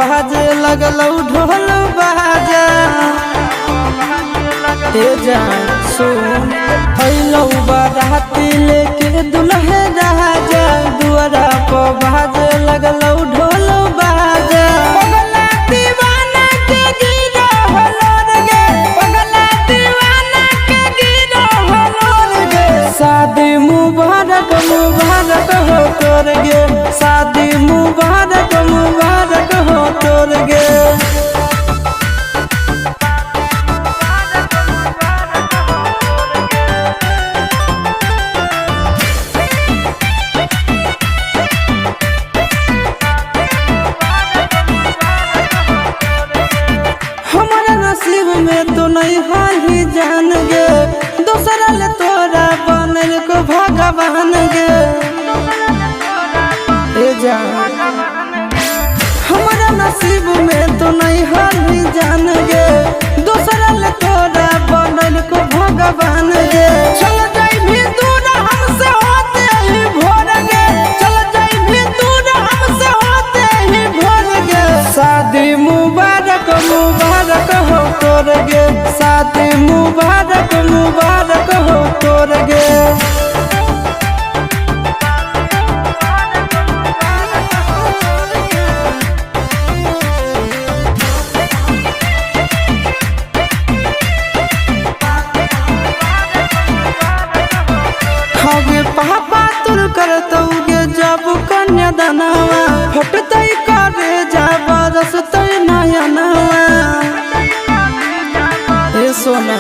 बाजे लगलौ ढोल बाजा ए जान सुन अइलौ बाराती लेके दुल्हे राजा दुआरा पर बाजे लगलौ ढोल बाजा पगला दीवाना के गिरा हलोर गे पगला दीवाना के गिरा हलोर गे शादी मुबारक मुबारक हो तोर गे शादी मुबारक मुबारक हो तोर गे हमारा नसीब में तो नहीं हाली जान गे दूसरा ले तोरा बनल को भगवान गे ए जान हमारा नसीब में तो नहीं हाली जान गे दूसरा ले तोरा बनल को भगवान गे चल जाई भी दूर हमसे होते ही भोर गे चल जाई भी दूर हमसे होते ही भोर गे शादी मुबारक मुबारक हो तोर गे शादी मुबारक मुबारक हो तोर गे खागे पापा तुर करतौ गे जब कन्या दानवा फटतै करे जब रसतै नयनवा ए सोना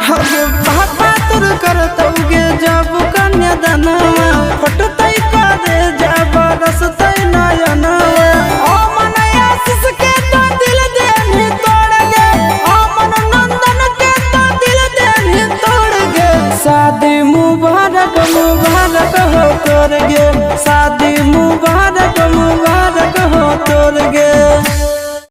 खागे पापा तुर करतौ गे जब कन्या दानवा फटतै करे जब रसतै नयनवा ओ मन आशीष के तो दिल देनी तोड़ गे ओ मन नंदन के तो दिल देनी तोड़ गे शादी मुबारक मुबारक हो तोर गे